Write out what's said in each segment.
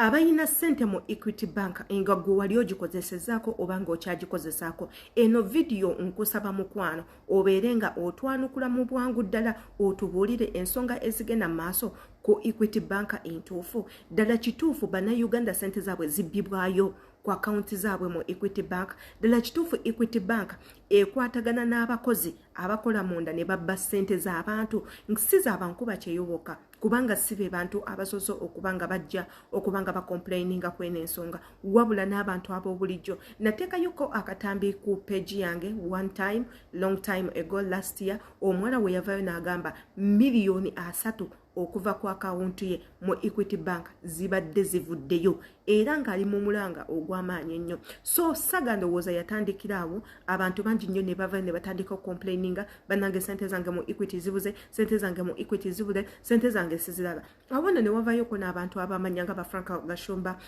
Abayina sente mu Equity Bank nga gwe wali ogikozesezzaako oba ng'okyagikozesaako. Eno video nkusaba mukwano obeere nga otwanukula mu bwangu ddala otubuulire ensonga ezigenda mu maaso ku Equity Bank entuufu. Ddala kituufu bannayuganda sente zaabwe zibbibwayo ku akaunti zaabwe mu Equity Bank. Ddala kituufu Equity Bank ekwatagana n'abakozi abakola munda ne babba sente z'abantu. Si z'abankuba kyeyoboka kubanga si be bantu abasoso okubanga bajja okubanga bakomplaininga kwene ensonga wabula n'abantu ab'obulijjo. Nateekayoko akatambi ku page yange one time long time ago last year omwana we yavayo n'agamba miliyoni 3 okuva ku akawunti ye mu Equity Bank zibadde zivuddeyo era ng'ali mu mulanga ogw'amaanyi ennyo. So saga ndowooza yatandikira awo abantu bangi nnyo ne bava ne batandika complaininga bannange sente zange mu Equity zibuze, sente zange mu Equity zibuze, sente zange siziraba. Awona ne wavayoko n'abantu abamanya nga ba Franka Gashumba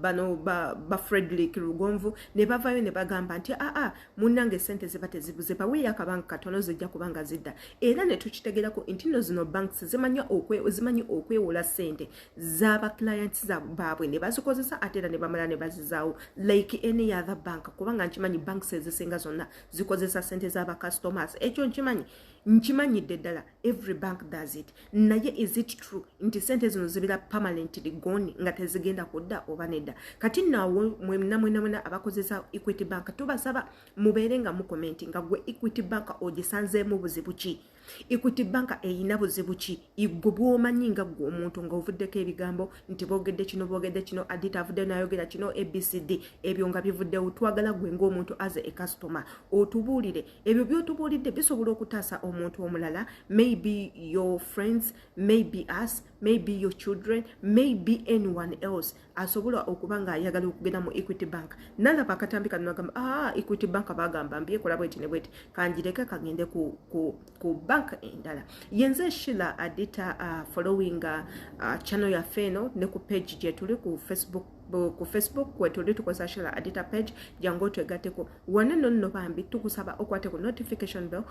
bano ba Frederick Lugonvu ne bavayo ne bagamba nti munnange sente ziba tezibuze baweeyo akabanka katono zijja kubanga zidda. Era ne tukitegerako nti zino banks zimanyi okwewola sente z'aba clients baabwe ne bazikozesa ate era ne bamala ne bazizaawo like any other bank kubanga nkimanyi banks ezisinga zonna zikozesa sente z'aba customers. Ekyo nkimanyidde ddala every bank does it. Naye is it true nti sente zino zibira permanently gone nga tezigenda kudda oba nedda? Kati naawe mwena abakozesa Equity Bank tubasaba mubeere nga mukomenti nga gwe Equity Bank ogisanzeemu buzibu ki? Equity Bank eyina buzibu ki? Igwe bw'omanyi nga gwe omuntu nga ovuddeko ebigambo nti boogedde kino adita avudde n'ayogera kino ABCD ebyo nga bivuddewo. Twagala gwe ng'omuntu as a customer otubuulire ebyo by'otubuulidde bisobola okutaasa omuntu omulala, maybe your friends, maybe us, maybe your children, maybe anyone else asobola okubanga ayagala okugenda mu Equity Bank nalaba akatambi kano nagamba Equity Bank bagamba mbyekola bweti ne bweti kanjireke kagende ku bank endala. Yenze Sheila Adita following channel ya Feno ne ku page gye tuli ku Facebook kwe tuli tukozesa Sheila Adita page jango twegateko wane nonno bambi tukusaba okwate ku notification bell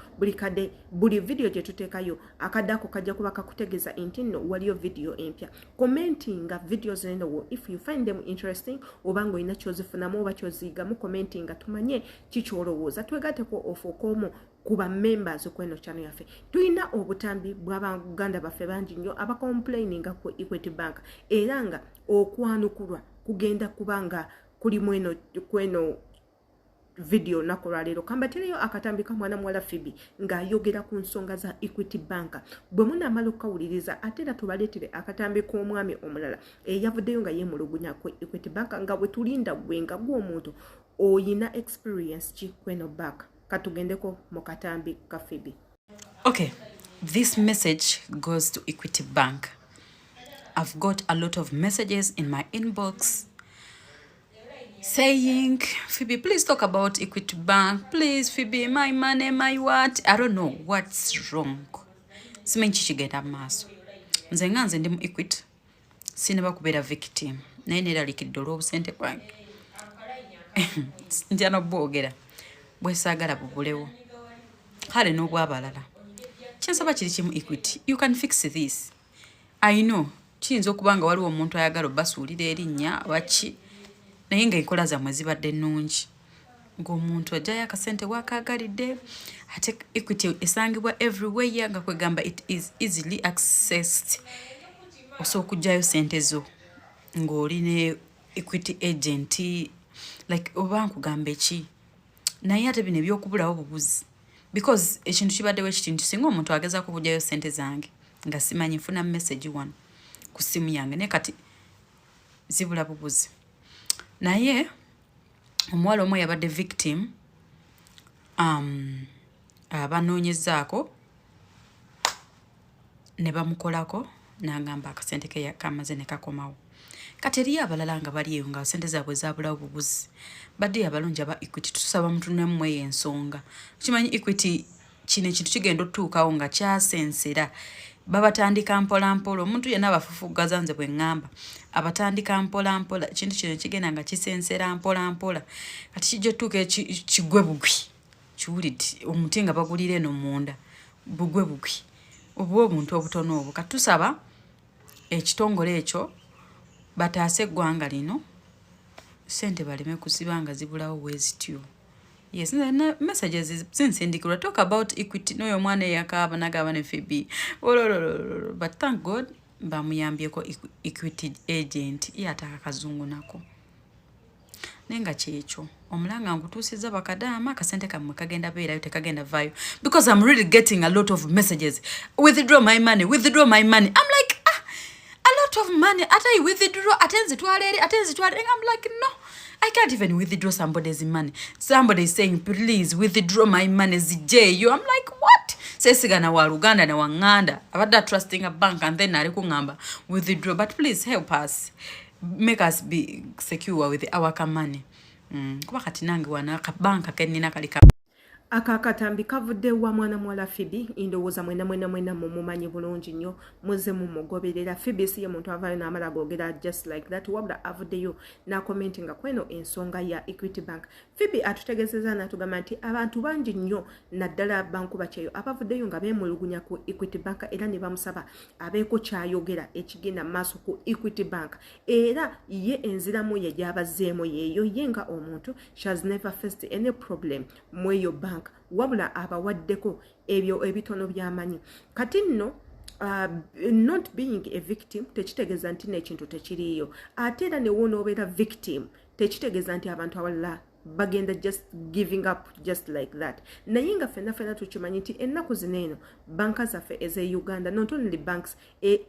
buli video gye tuteekayo akadako kajja kuba kakutegeza nti nno waliyo video empya. Commenting videos eno if you find them interesting obango ina kyozifunamu oba kyozigamu commenting tumanye kikyolowooza twegateko ofukomo kuba members kweno channel yaffe. Tuina obutambi bw'abaganda baffe bangi nnyo abakomplaininga ku Equity Bank era nga okwanukulwa kugenda kubanga kuli kweno video nakolwaleero kambatereyo akatambi ka mwana muwala Phoebe ng'ayogera ku nsonga za Equity Bank. Bwe munaamala okukawuliriza ate era tubaleetere akatambi k'omwami omulala eyavuddeyo nga yeemulugunya ku Equity Bank nga bwe tulinda gwe nga gw'omuntu oyina experience ki kweno bank. Katugendeko mu katambi ka Phoebe. Okay, this message goes to Equity Bank. I've got a lot of messages in my inbox saying, Phoebe, please talk about Equity Bank. Please, Phoebe, my money, my what? I don't know what's wrong. Simanyi kikigenda maaso. Nze nga nze ndi mu Equity. Sinaba kubeera victim. Naye neeralikidde olw'obusente bwange. Njana bwogera. Bwesaagala bubulewo. Kale n'obwabalala. Kyensaba kiri kimu Equity. You can fix this. I know. Kiyinza okuba nga waliwo omuntu ayagala obbasuulira erinnya waki naye ng'enkola zammwe zibadde nnungi ng'omuntu ajjayo akasente waakaagalidde ate Equity esangibwa everywhere nga kwegamba it is easily accessed. Osobola okugyayo sente zo ng'oli ne Equity agent like oba nkugamba eki naye ate bino ebyokubulawo bubuzi because ekintu kibaddewo ekiti nti singa omuntu agezaako okugyayo sente zange nga simanyi nfuna message wano ku simu yange ne kati zibula bubuzi. Naye omuwala omu yabadde victim abanoonyezaako ne bamukolako n'agamba akasente ke kamaze ne kakomawo. Kati eriyo abalala nga bali eyo nga sente zaabwe zaabulawo bubuzi badde abalungi aba Equity tusaba mutunemu eyo ensonga. Kimanyi Equity kino ekintu kigenda otuukawo nga kyasensera babatandika mpola omuntu yenna abafufugaza nze bwe ngamba abatandika mpola ekintu kino kigenda nga kisensera mpola kati kijja otuuka kigwe bugwi kiwulidde omuti nga bagulira eno munda bugwe bugwi obwo obuntu obutono obwo katusaba ekitongole ekyo bataase eggwanga lino sente baleme kusibanga zibulawo bwezityo. Yes, messages zinsindikirwa talk about equity noyo mwana eyakaaba nagaba ne Phoebe. But thank God bamuyambyeko equity agent yataka kazungu nako. Nenga kyekyo omulanga nkutuusiza bakadaama akasente kammwe kagenda beerayo tekagenda vayo because I'm really getting a lot of messages. Withdraw my money, withdraw my money. I'm like, a lot of money. Ata you withdraw, atenzi twalere. I'm like, no, I can't even withdraw somebody's money. Somebody is saying, please withdraw my money, zijeyo. I'm like, what? Sesigana wa Uganda na wanganda. Abada trusting a bank and then nari kungamba withdraw. But please help us. Make us be secure with our money. Kuba kati nange wana kabanka kenina kalika. Akakatambi kavudde wa mwana mwala Phoebe indowooza mwena mumumanyi bulungi nnyo muze mumugoberera. Phoebe si ye muntu avaayo n'amala googera just like that wabula avuddeyo n'akomentinga kweno ensonga ya Equity Bank. Phoebe atutegezeza n'atugamba nti abantu bangi nnyo naddala banku bakyeyo abavuddeyo nga beemulugunya ku Equity Bank era ne bamusaba abeeko kyayogera ekigenda mu maaso ku Equity Bank era ye enziramu ye gy'abazzeemu yeeyo ye nga omuntu she has never faced any problem mu eyo bank wabula abawaddeko ebyo ebitono byamanyi kati nno not being a victim tekitegeza nti n'ekintu tekiriyo ate era ne wonoobeera victim tekitegeza nti abantu abalala bagenda just giving up just like that. Naye nga fena tukimanyi nti ennaku zino eno banka zaffe eze Uganda not only banks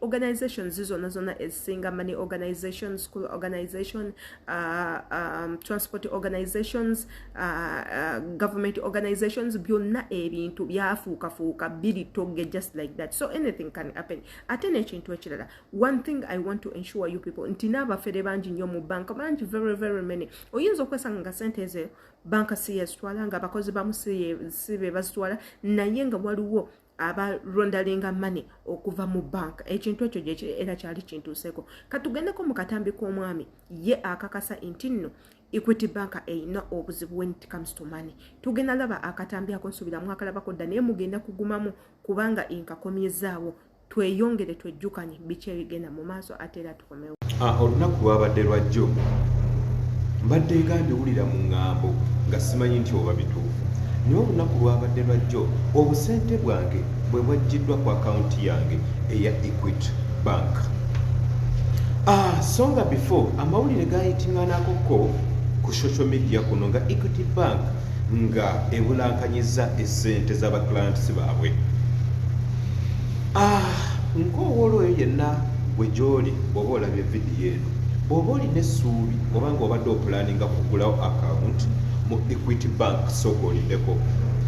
organizations zonna ezisinga money organizations, school organization, transport organizations, government organizations byonna ebintu byafuukafuuka biri togge just like that, so anything can happen. Ate n'ekintu ekirala, one thing I want to ensure you people nti n'abafere bangi nnyo mu banka bangi very many oyinza okwesanga nga sente banka si yezitwala nga abakozi bamu si be bazitwala naye nga waliwo abarondalinga money okuva mu bank. Ekintu ekyo gye era kyali kintuuseko. Katugendeko mu katambi k'omwami ye akakasa nti nno Equity Bank eyina obuzibu when it comes to money. Tugenda laba akatambi ako nsubiramu akalabako dda naye mugenda kugumamu kubanga inkakomyezaawo tweyongere twejjukanye biki ebigenda mu maaso ate era tukomewo. Olunaku lwabadde lwa jjo mbadde egambye wulira mu ŋŋambo nga simanyi nti oba bituufu naye olunaku lwabadde lwa jjo obusente bwange bwe bwaggiddwa ku akawunti yange eya Equity Bank. So nga before amawulire gayitinganakoko ku social media kuno nga Equity Bank nga ebulankanyiza essente z'abaclients baabwe. Nk'owoola oyo yenna bwe gy'oli bw'oba olabye vidiyo eno bw'oba olina essuubi oba ng'obadde opulaninga kugulawo account mu Equity Bank sooka olindeko.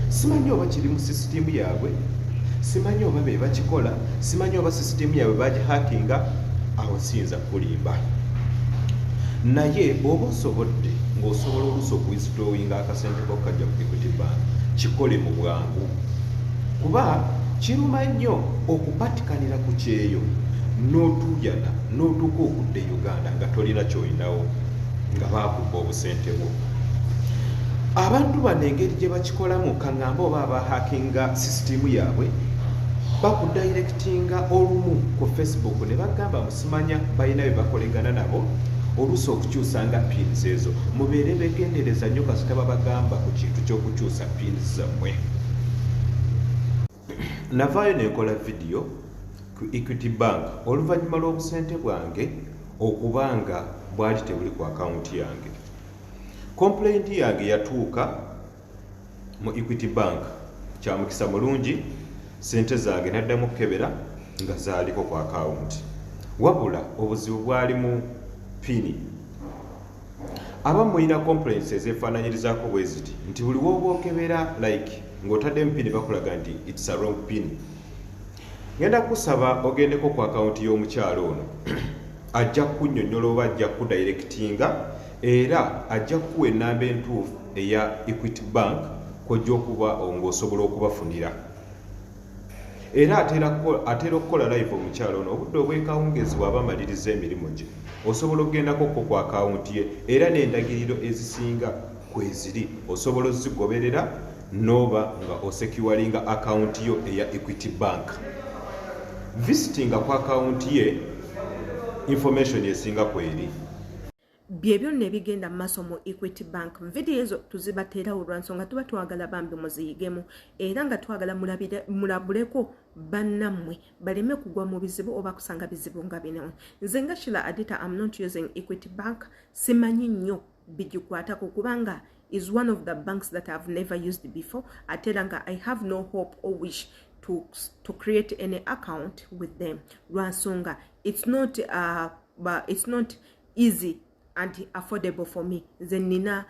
Simanyi oba kiri mu sisitimu yaabwe, simanyi oba be bakikola, simanyi oba sisitimu yaabwe bagihakinga, awo siyinza kulimba. Naye bw'oba osobodde ng'osobola oluusi okuwithdrawinga akasente ko kajja ku Equity Bank kikole mu bwangu kuba kiruma nnyo okupatikanira ku kyeyo n'otuyana n'otuuka okudda Uganda nga tolina ky'olinawo nga baakubba obusente bwo. Abantu bano engeri gye bakikolamu kaŋŋamba oba abahakinga sisitimu yaabwe bakudirectinga olumu ku Facebook ne bagamba musimanya balina bye bakolegana nabo oluusi okukyusanga pins ezo mubeere begendereza nnyo kasita babagamba ku kintu ky'okukyusa pins zammwe. Navaayo nenkola vidiyo ku Equity Bank oluvannyuma lw'obusente bwange okubanga bwali tebuli ku akawunti yange. Complaint yange yatuuka mu Equity Bank kya mukisa mulungi sente zange naddamu kukebera nga zaaliko ku akawunti wabula obuzibu bwali mu pini. Abamu mulina complaints ezeefaananyirizaako bwe ziti nti buli w'oba okebera like ng'otaddemu pini bakulaga nti it's a wrong pin. Ngenda kusaba ogendeko ku akawunti y'omukyalo ono ajja kunnyonnyola oba ajja kudirectinga era ajja kuwa ennamba entuufu eya Equity Bank kw'ojja okuba ng'osobola okubafunira. Era atera okukola live omukyalo ono obudde obw'ekawungezi bw'aba amaliriza emirimu gye osobola okugendako ku akawunti ye era n'endagiriro ezisinga kweziri osobola ozigoberera n'oba nga osecuringa akawunti yo eya Equity Bank. Visitinga ku akawunti ye information esinga kweri. Byebyo ne bigenda maaso mu Equity Bank. Video ezo tuzibateerawo lwansonga tuba twagala bambi muziyigemu era nga twagala mulabuleko bannammwe baleme kugwa mu bizibu oba kusanga bizibu nga bino. Nze nga Sheila Adita, I'm not using Equity Bank. Simanyi nnyo bigikwatako kubanga is one of the banks that I've never used before. Atelanga I have no hope or wish to create any account with them. Lwansonga it's not easy and affordable for me. Zenina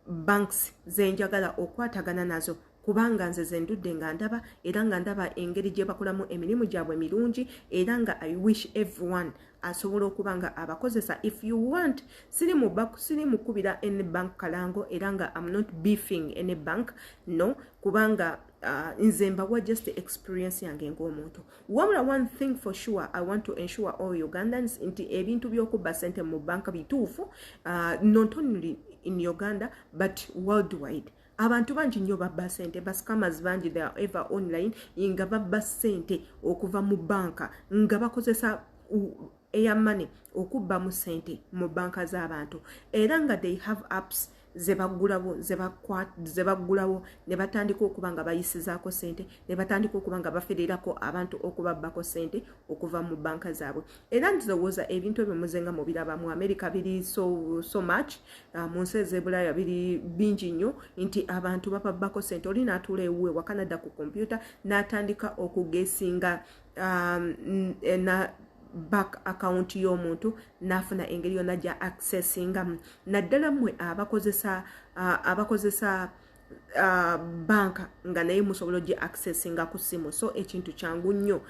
banks zenjagala okwatagana nazo kubanga nze zendudde nga ndaba era nga ndaba engeri gye bakolamu emirimu gyabwe mirungi era nga I wish everyone asobola okubanga abakozesa. If you want siri mukubira any bank kalango era nga I'm not beefing any bank, no, kubanga nze mbawa just the experience yange ng'omuntu. One thing for sure I want to ensure all Ugandans nti ebintu by'okubba ssente mu banka bituufu, not only in Uganda but worldwide. Abantu bangi nnyo babba ssente, bascammers bangi they are ever online nga babba ssente okuva mu banka nga bakozesa air money okubba mu ssente mu banka z'abantu era nga they have apps zebagulawo ne batandika okuba nga bayisizaako ssente ne batandika okuba nga bafererako abantu okubabbako ssente okuva mu banka zaabwe. Era ndowooza ebintu ebyo muzenga mu biraba mu America biri so much, mu nsi ez'Ebulaaya biri bingi nnyo nti abantu bababbako ssente. Oli n'atuula ewuwe wa Canada ku kompyuta n'atandika okugesinga na back account y'omuntu nafuna engeri yonna gya accessinga naddala mmwe abakozesa banka nga naye musobola gye accessinga ku simu. So ekintu kyangu nnyo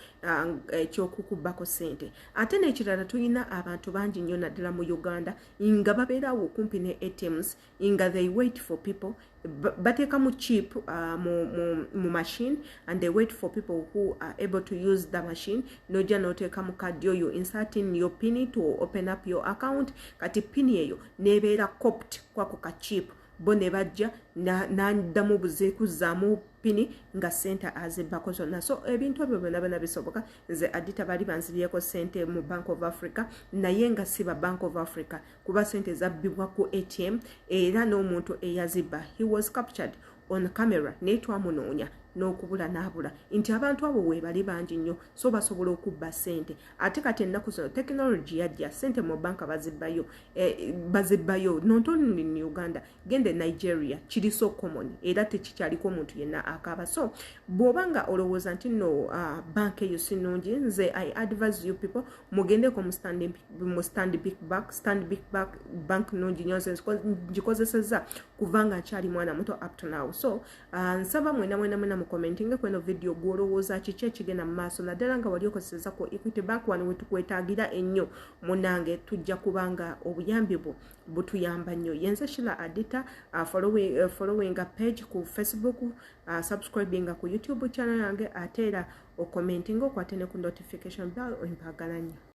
ekyokukubbako ssente. Ate n'ekirala tulina abantu bangi nnyo naddala mu Uganda nga babeerawo kumpi ne ATMs nga they wait for people, bateeka mu chip mu machine and they wait for people who are able to use the machine. Nojja n'oteeka mu kadi oyo inserting your pin to open up your account. Kati pin eyo nebeera copped kwako ka chip bo ne bajja n'addamu buzeekuzaamu pini nga ssente azibbako zonna. So ebintu ebyo byonna bisoboka. Nze Adita bali banzibyeko ssente mu Bank of Africa naye nga siba Bank of Africa kuba ssente zabbibwa ku ATM era n'omuntu eyazibba he was captured on camera naye twamunoonya n'okubula n'abula nti abantu abo weebali bangi nnyo so basobola okubba ssente. Ate kati ennaku zino tekinologi yajja ssente mu banka bazibbayo not only in Uganda, gende Nigeria kiri so common era tekikyaliko omuntu yenna akaba. So bw'obanga olowooza nti no bank eyo si nnungi, nze I advise you people mugendeko mu Stanbic Bank nnungi nnyo. Nze ngikozesezza kuvanga nkyali mwana muto up to now. So nsaba mwena mu commenting kweno video gwolowooza kiki ekigenda mu maaso naddala nga wali okozeseza ku Equity Bank wano wetukwetaagira ennyo munange tujja kubanga obuyambi bwo butuyamba nnyo. Yenze Sheila Adita, following a page ku Facebook, subscribing ku YouTube channel yange ate era o commenting okwate ne ku notification bell empagala nnyo.